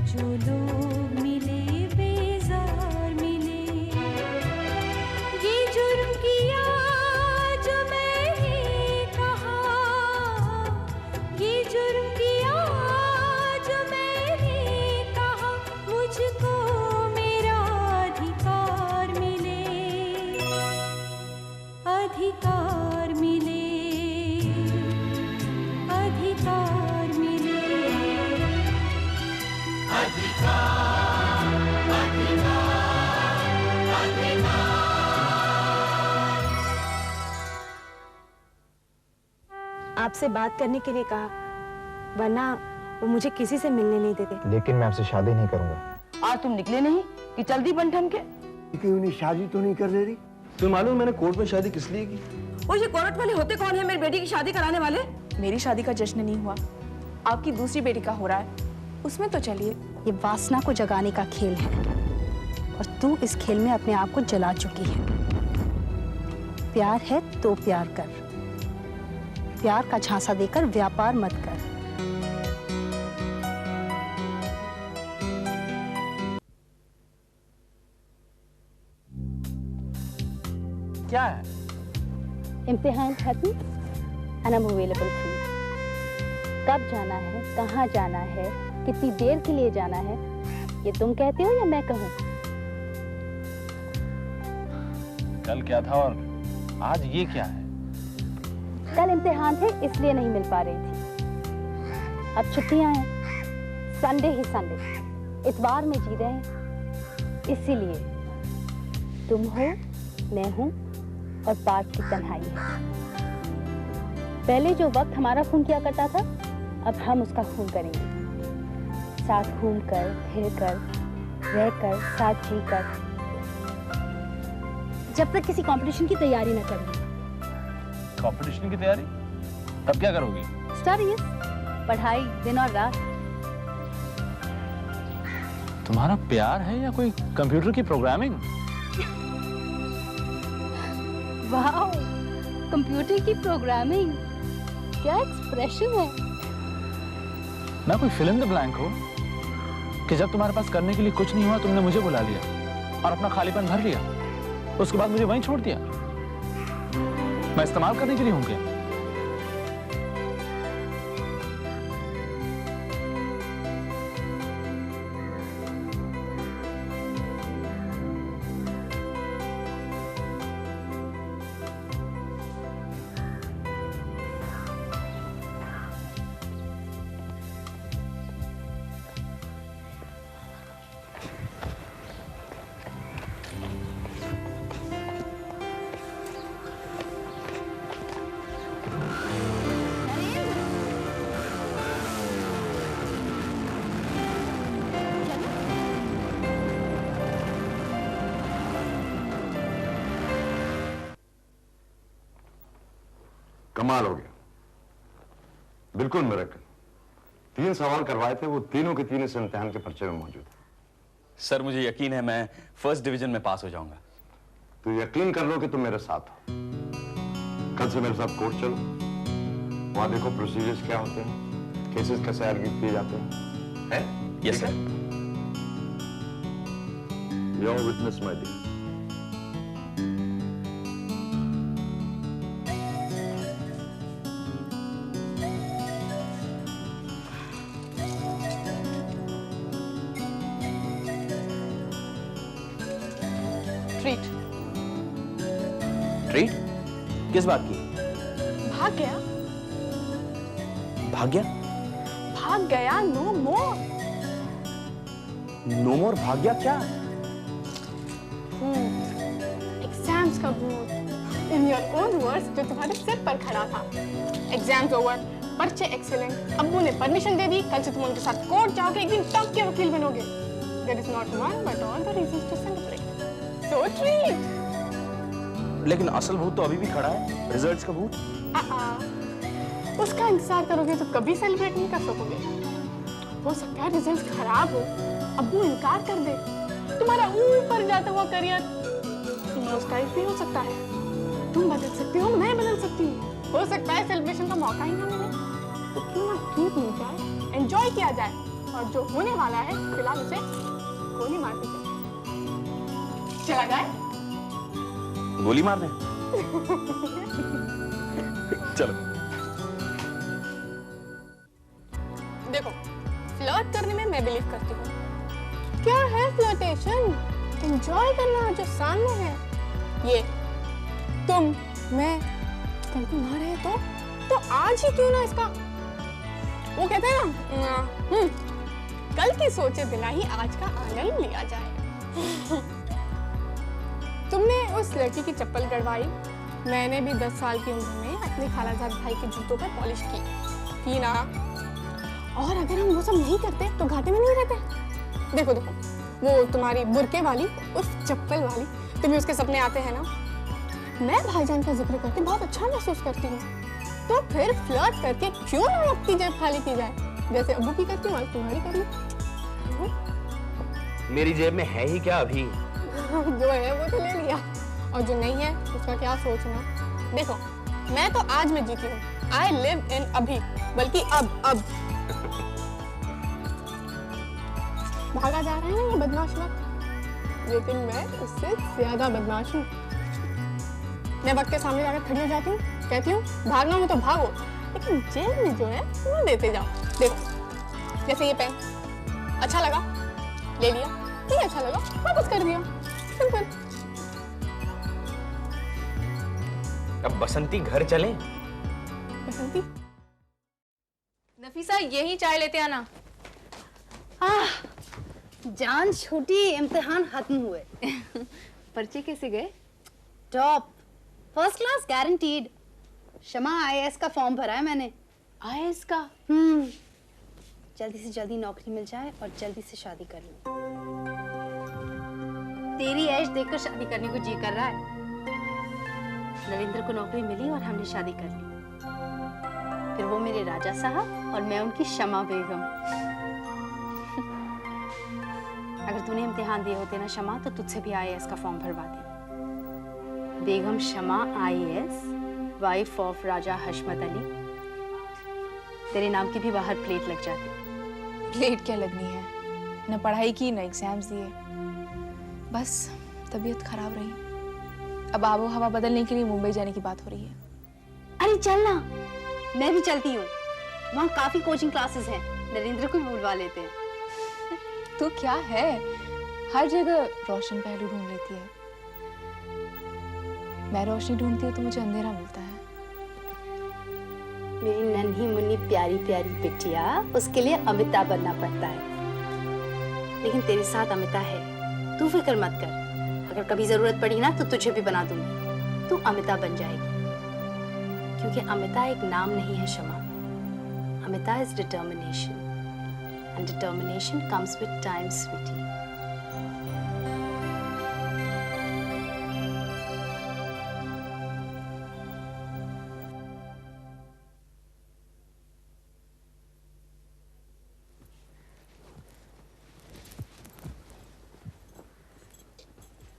जो लोग मिले बेजार मिले, ये जुर्म किया जो मैंने कहा, ये जुर्म किया जो मैंने कहा, मुझको मेरा अधिकार मिले, अधिकार मिले, अधिकार मिले, अधिकार, अधिकार, अधिकार। आपसे बात करने के लिए कहा, वरना वो मुझे किसी से मिलने नहीं देते। लेकिन मैं आपसे शादी नहीं करूंगा। आज तुम निकले नहीं कि चल दी बन ठन के? क्यों उन्हें शादी तो नहीं कर दे रही? तुम्हें मालूम मैंने कोर्ट में शादी किस लिए की? वो ये कोर्ट वाले होते कौन है मेरी बेटी की शादी कराने वाले? मेरी शादी का जश्न नहीं हुआ, आपकी दूसरी बेटी का हो रहा है, उसमें तो चलिए। ये वासना को जगाने का खेल है और तू इस खेल में अपने आप को जला चुकी है। प्यार है तो प्यार कर, प्यार का झांसा देकर व्यापार मत कर। क्या है? इम्तिहान खत्म, and I'm available free। कब जाना है, कहाँ जाना है, कितनी देर के लिए जाना है, ये तुम कहते हो या मैं कहूँ? कल क्या था और आज ये क्या है? कल इम्तिहान थे इसलिए नहीं मिल पा रही थी, अब छुट्टियां हैं, संडे ही संडे, इतवार में जी रहे हैं, इसीलिए तुम हो, मैं हूँ और पार्क की तन्हाई है। पहले जो वक्त हमारा खून किया करता था, अब हम उसका खून करेंगे, साथ घूमकर, फिरकर, रहकर, साथ जीकर, जब तक किसी कंपटीशन की तैयारी न करें। कंपटीशन की तैयारी? तब क्या करोगी? स्टडीज, पढ़ाई दिन और रात। तुम्हारा प्यार है या कोई कंप्यूटर की प्रोग्रामिंग? वाओ, कंप्यूटर की प्रोग्रामिंग, क्या एक्सप्रेशन है। मैं कोई फिल्म द ब्लैंक हो कि जब तुम्हारे पास करने के लिए कुछ नहीं हुआ तुमने मुझे बुला लिया और अपना खालीपन भर लिया, उसके बाद मुझे वहीं छोड़ दिया। मैं इस्तेमाल करने के लिए हूं क्या? कमाल हो गया, बिल्कुल मिरेकल। 3 सवाल करवाए थे, वो तीनों के तीनों इस इम्तिहान के पर्चे में मौजूद है। सर मुझे यकीन है मैं फर्स्ट डिवीजन में पास हो जाऊंगा। तो यकीन कर लो कि तुम मेरे साथ हो। कल से मेरे साथ कोर्ट चलो, वहां देखो प्रोसीजर्स क्या होते हैं, केसेस कैसे आर्ग्यू किए जाते हैं। Yes sir. Your witness my dear. Treat. Treat? किस बात की? भाग गया, भाग गया? भाग गया, नो मोर। नो मोर भाग गया क्या? एग्जाम्स का भूत, इन योर ओन वर्ड्स, जो तुम्हारे सिर पर खड़ा था। एग्जाम्स ओवर, पर्चे एक्सीलेंट, अब्बू ने परमिशन दे दी, कल से तुम उनके साथ कोर्ट जाओगे, एक दिन टॉप के वकील बनोगे। There is not one but all the reasons to celebrate. So treat. लेकिन असल भूत तो अभी भी खड़ा है, रिजल्ट्स का भूत। उसका इंतजार करोगे तो कभी सेलिब्रेट नहीं कर सकोगे। हो सकता है रिजल्ट खराब हो, अब्बू इनकार कर दे, तुम्हारा ऊपर जाता हुआ करियर नॉस्टैल्जिक भी हो सकता है। तुम बदल सकती हो, मैं बदल सकती हूँ। हो सकता है सेलिब्रेशन का मौका ही ना मिले, तो क्यों ना ट्रीट मिल जाए, एंजॉय किया जाए। और जो होने वाला है फिलहाल उसे गोली मार के चला जाए। गोली मारने? चलो। देखो, फ्लर्ट करने में मैं बिलीव करती हूँ। क्या है फ्लर्टेशन? एंजॉय करना जो सामने है। ये तुम मैं कल को ना रहे तो आज ही क्यों ना इसका वो कहते हैं ना कल की सोचे बिना ही आज का आनंद लिया जाए। तुमने उस लड़की की चप्पल गड़वाई, मैंने भी 10 साल की उम्र में अपने खालाजाद भाई के जूतों पर पॉलिश की ना। और अगर हम वो सब नहीं करते तो घाटे में नहीं रहते। देखो देखो, वो तुम्हारी बुरके वाली उस चप्पल वाली, तुम्हें उसके सपने आते हैं ना। मैं भाईजान का जिक्र करके बहुत अच्छा महसूस करती हूँ, तो फिर फ्लर्ट करके क्यों ना अपनी जेब खाली की जाए, जैसे अब्बू की करती हूँ आज तुम्हारी कर ली। मेरी जेब में है ही क्या अभी? जो है वो तो ले लिया, और जो नहीं है उसका क्या सोचना। देखो, मैं तो आज में जीती हूँ। आई लिव इन अभी, बल्कि अब भागा जा रहा है ना ये बदमाश वक्त, लेकिन मैं उससे ज्यादा बदमाश हूँ। मैं वक्त के सामने जाकर खड़ी हो जाती हूँ, कहती हूँ भागना हो तो भागो, लेकिन जेब में जो है वो देते जाओ। देखो, जैसे ये पेन अच्छा लगा ले लिया, नहीं अच्छा लगा वापस कर दिया, सिंपल। अब बसंती घर चलें? बसंती, नफीसा यही चाय लेते आना। जान छूटी, इम्तिहान खत्म हुए। पर्चे कैसे गए? Top, first class guaranteed. Shama IAS का फॉर्म भरा है मैंने। आईएएस का? जल्दी से जल्दी नौकरी मिल जाए और जल्दी से शादी कर लूं। तेरी ऐश देखकर शादी करने को जी कर रहा है। नरेंद्र को नौकरी मिली और हमने शादी कर ली। फिर वो मेरे राजा साहब और मैं उनकी शमा बेगम। अगर तूने इम्तिहान दिए होते ना शमा, तो तुझसे भी आईएएस का फॉर्म भरवाती। Begum Shama IAS, wife of Raja Hashmat Ali. तेरे नाम की भी बाहर प्लेट लग जाती। प्लेट क्या लगनी है, न पढ़ाई की न एग्जाम्स दिए, बस तबीयत खराब रही। अब आबो हवा बदलने के लिए मुंबई जाने की बात हो रही है। अरे चलना, मैं भी चलती हूँ। वहाँ काफी कोचिंग क्लासेस हैं, नरेंद्र को भी बुलवा लेते हैं। तो क्या है, हर जगह रोशन पहलू ढूंढ लेती है। मैं रोशनी ढूंढती हूँ तो मुझे अंधेरा मिलता है। मेरी नन्ही मुन्नी प्यारी प्यारी बिटिया, उसके लिए अमिता बनना पड़ता है। लेकिन तेरे साथ अमिता है, तू फिक्र मत कर। अगर कभी जरूरत पड़ी ना तो तुझे भी बना दूंगी, तू अमिता बन जाएगी। क्योंकि अमिता एक नाम नहीं है Shama, Amita is determination, and determination comes with time sweetie.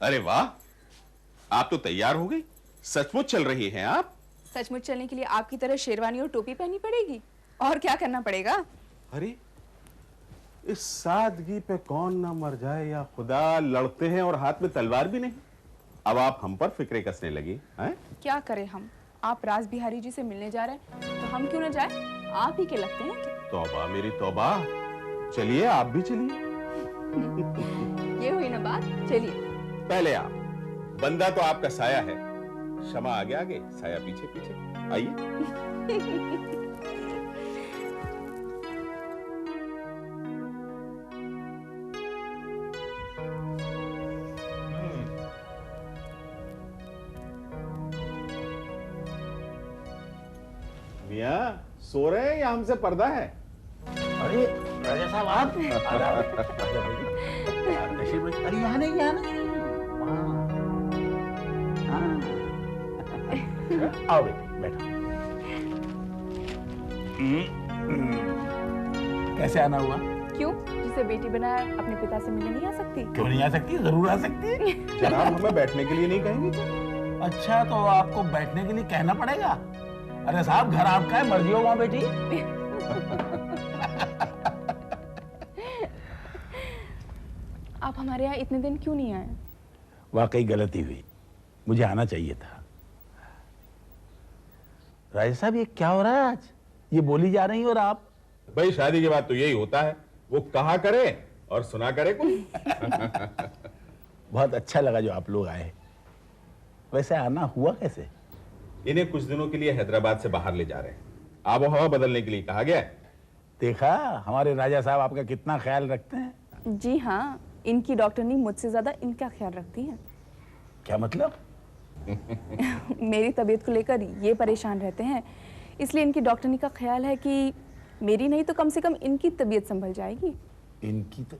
अरे वाह, आप तो तैयार हो गई, सचमुच चल रही हैं आप। सचमुच चलने के लिए आपकी तरह शेरवानी और टोपी पहननी पड़ेगी, और क्या करना पड़ेगा? अरे इस सादगी पे कौन ना मर जाए या खुदा, लड़ते हैं और हाथ में तलवार भी नहीं। अब आप हम पर फिक्रे कसने लगी हैं? क्या करें हम, आप राज बिहारी जी से मिलने जा रहे हैं तो हम क्यों ना जाए, आप ही के लगते हैं क्या? तौबा मेरी तौबा, चलिए आप भी चलिए। ये हुई ना बात, चलिए। पहले आप, बंदा तो आपका साया है, शमा आगे आगे साया पीछे पीछे, आइए। मियां सो रहे हैं या हमसे पर्दा है? अरे राजा साहब आप अरे यहाँ नहीं, यहाँ नहीं, आओ बेटी बैठो। कैसे आना हुआ? क्यों, जिसे बेटी बनाया अपने पिता से मिलने नहीं आ सकती? क्यों नहीं आ सकती, जरूर आ सकती है। जनाब हमें बैठने के लिए नहीं कहेंगे? अच्छा तो आपको बैठने के लिए कहना पड़ेगा। अरे साहब घर आपका है, मर्जी हो वहां बेटी। आप हमारे यहाँ इतने दिन क्यों नहीं आए? वाकई गलती हुई, मुझे आना चाहिए था। राजा साहब ये क्या हो रहा है आज? ये बोली जा रही और आप? भाई शादी के बाद तो यही होता है, वो कहा करे और सुना करे कोई। बहुत अच्छा लगा जो आप लोग आए। वैसे आना हुआ कैसे? इन्हें कुछ दिनों के लिए हैदराबाद से बाहर ले जा रहे हैं, आबोहवा बदलने के लिए कहा गया है। देखा हमारे राजा साहब आपका कितना ख्याल रखते हैं। जी हाँ, इनकी डॉक्टरनी मुझसे ज्यादा इनका ख्याल रखती है। क्या मतलब? मेरी तबीयत को लेकर ये परेशान रहते हैं, इसलिए इनकी डॉक्टरनी का ख्याल है कि मेरी नहीं तो कम से कम इनकी तबीयत संभल जाएगी। इनकी तो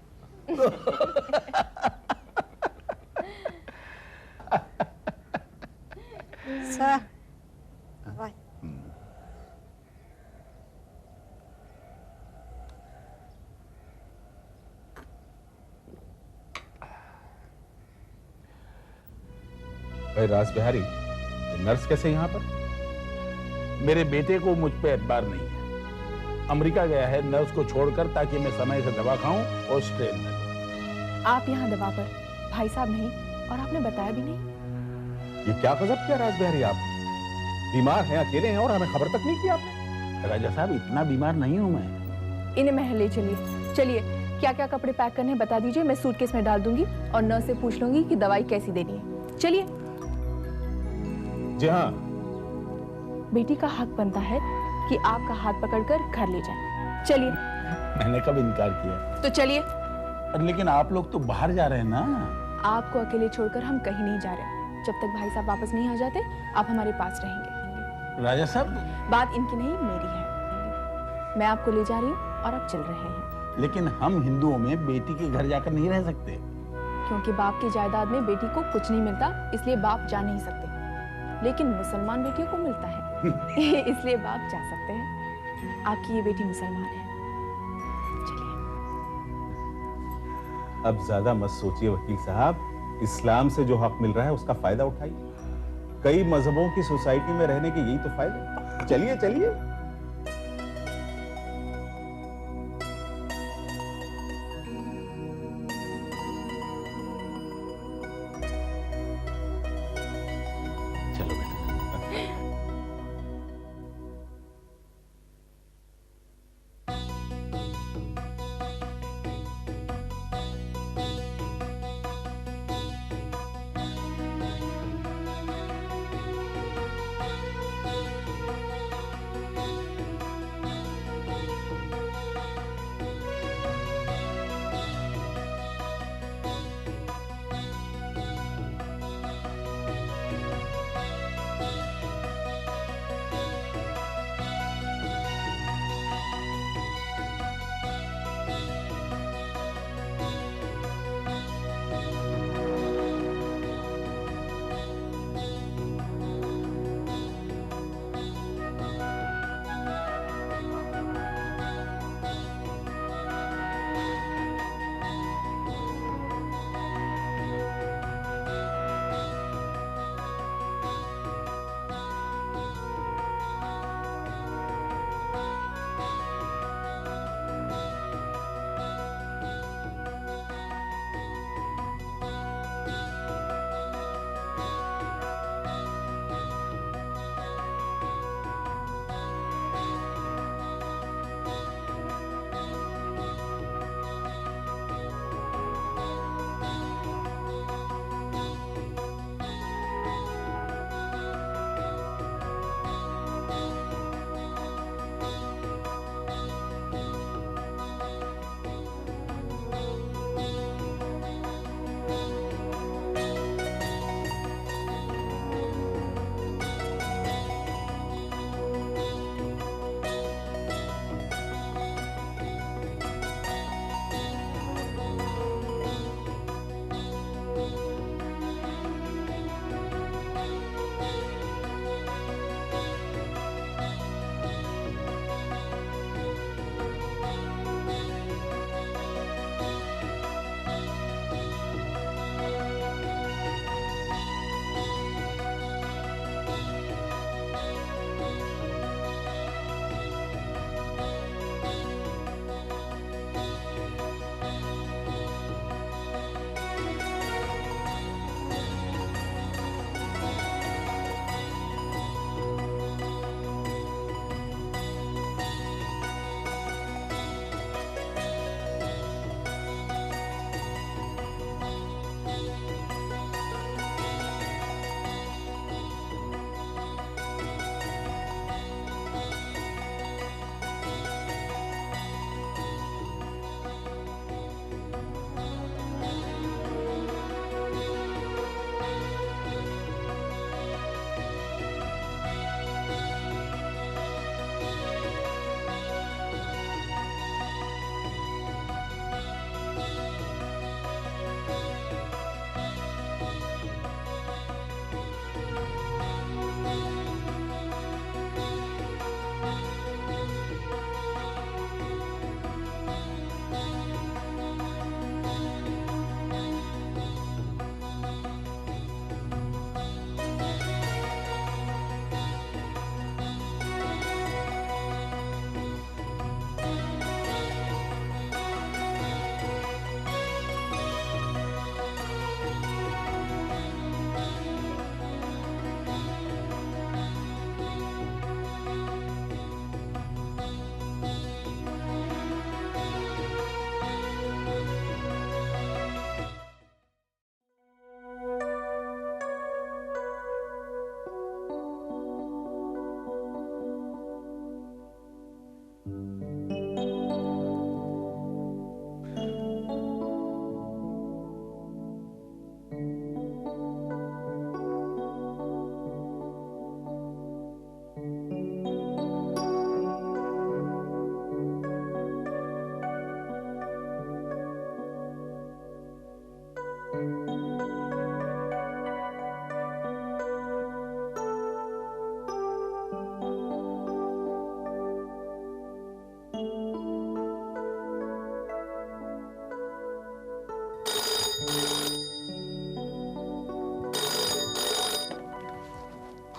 सर, बाय। भाई रास बिहारी, नर्स कैसे यहाँ पर? मेरे बेटे को मुझ पे एतबार नहीं है। अमेरिका गया है नर्स को छोड़कर ताकि मैं समय से दवा खाऊं और स्ट्रेन करूं। आप यहाँ दवा पर, भाई साहब नहीं, और आपने बताया भी नहीं। ये क्या गजब किया राज बिहारी, आप बीमार हैं, अकेले हैं और हमें खबर तक नहीं की आपने। राजा साहब इतना बीमार नहीं हूं मैं। इन्हें महल ले चलिए। चलिए, क्या क्या कपड़े पैक करने हैं बता दीजिए, मैं सूटकेस में डाल दूंगी और नर्स से पूछ लूंगी कि दवाई कैसी देनी है। चलिए। जी हाँ। बेटी का हक बनता है कि आपका हाथ पकड़कर घर ले जाए। चलिए। मैंने कब इनकार किया? तो चलिए। लेकिन आप लोग तो बाहर जा रहे हैं ना। आपको अकेले छोड़कर हम कहीं नहीं जा रहे। जब तक भाई साहब वापस नहीं आ जाते, आप हमारे पास रहेंगे। राजा साहब, बात इनकी नहीं मेरी है। मैं आपको ले जा रही हूँ और आप चल रहे हैं। लेकिन हम हिंदुओं में बेटी के घर जाकर नहीं रह सकते। क्योंकि बाप की जायदाद में बेटी को कुछ नहीं मिलता, इसलिए बाप जा नहीं सकते। लेकिन मुसलमान बेटियों को मिलता है, इसलिए बाप जा सकते हैं। आपकी ये बेटी मुसलमान है। चलिए। अब ज्यादा मत सोचिए वकील साहब, इस्लाम से जो हक मिल रहा है उसका फायदा उठाइए। कई मजहबों की सोसाइटी में रहने के यही तो फायदे। चलिए चलिए। चलो बेटा।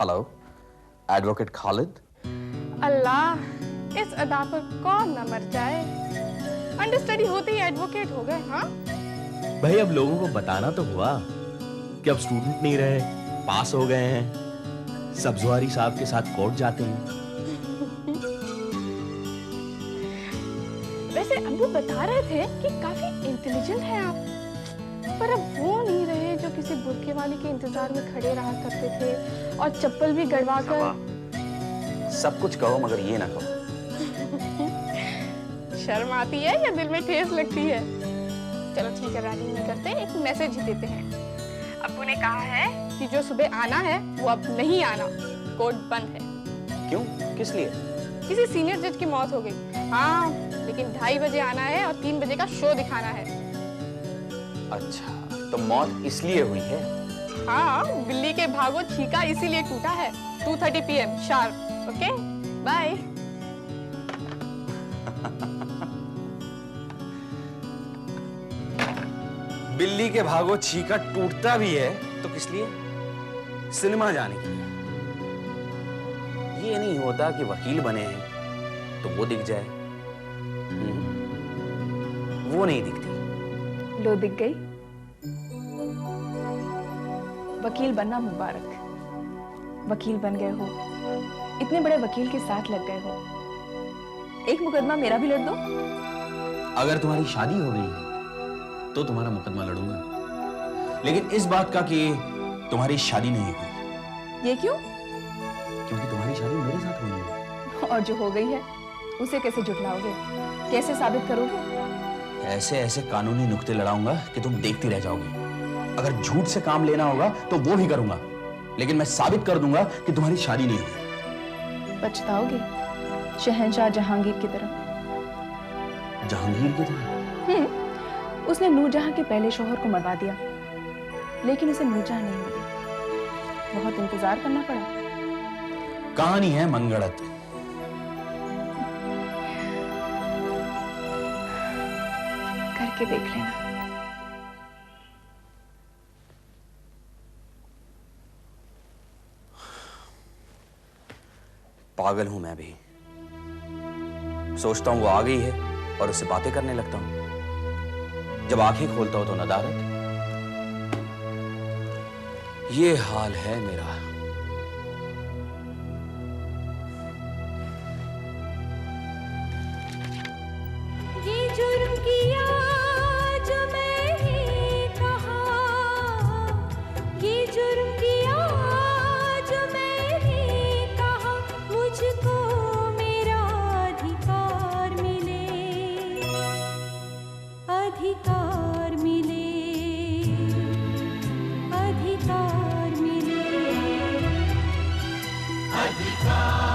Hello, advocate Khalid. अल्लाह, इस अदा पर कौन न मर जाए। अंडरस्टडी होते ही एडवोकेट हो गए। हाँ भाई अब लोगों को बताना तो हुआ कि अब स्टूडेंट नहीं रहे, पास हो गए हैं, सब्जवारी साहब के साथ कोर्ट जाते हैं। वैसे अब्बू बता रहे थे कि काफी इंटेलिजेंट हैं आप, पर अब वो नहीं रहे जो किसी बुरके वाले के इंतजार में खड़े रहा करते थे और चप्पल भी गड़वा कर। सब कुछ कहो मगर ये ना कहो। शर्म आती है या दिल में ठेस लगती है? चलो ठीक है, रैगिंग नहीं करते, एक मैसेज ही देते हैं। अब्बू ने कहा है कि जो सुबह आना है वो अब नहीं आना, कोर्ट बंद है। क्यों? किस लिए? किसी सीनियर जज की मौत हो गई। हाँ, लेकिन 2:30 बजे आना है और 3 बजे का शो दिखाना है। अच्छा, तो मौत इसलिए हुई है? हाँ, बिल्ली के भागो छीका इसीलिए टूटा है। 2:30 PM शार्प। Okay, bye. बिल्ली के भागो छीका टूटता भी है तो किस लिए? सिनेमा जाने के लिए। ये नहीं होता कि वकील बने हैं तो वो दिख जाए। वो नहीं दिखती। लो दिख गई। वकील बनना मुबारक। वकील बन गए हो, इतने बड़े वकील के साथ लग गए हो। एक मुकदमा मेरा भी लड़ दो। अगर तुम्हारी शादी हो गई है तो तुम्हारा मुकदमा लड़ूंगा, लेकिन इस बात का कि तुम्हारी शादी नहीं हुई। ये क्यों? क्योंकि तुम्हारी शादी मेरे साथ होनी है। और जो हो गई है उसे कैसे झुठलाओगे? कैसे साबित करोगे? ऐसे ऐसे कानूनी नुक्ते लड़ाऊंगा कि तुम देखती रह जाओगी। अगर झूठ से काम लेना होगा तो वो भी करूंगा, लेकिन मैं साबित कर दूंगा कि तुम्हारी शादी नहीं हुई। पछताओगे, शहंशाह जहांगीर की तरह। जहांगीर की तरह? उसने नूरजहां के पहले शौहर को मरवा दिया, लेकिन उसे नूरजहां नहीं मिली। बहुत इंतजार करना पड़ा। कहानी है मनगढ़ंत। करके देख लेना। पागल हूं मैं भी। सोचता हूं वो आ गई है और उससे बातें करने लगता हूं। जब आंखें खोलता हूं तो नदारत। ये हाल है मेरा। ये जुर्म किया जो मैंने कहा, ये जुर्म किया जो मैंने कहा, मुझको मेरा अधिकार मिले, अधिकार मिले, अधिकार मिले, अधिकार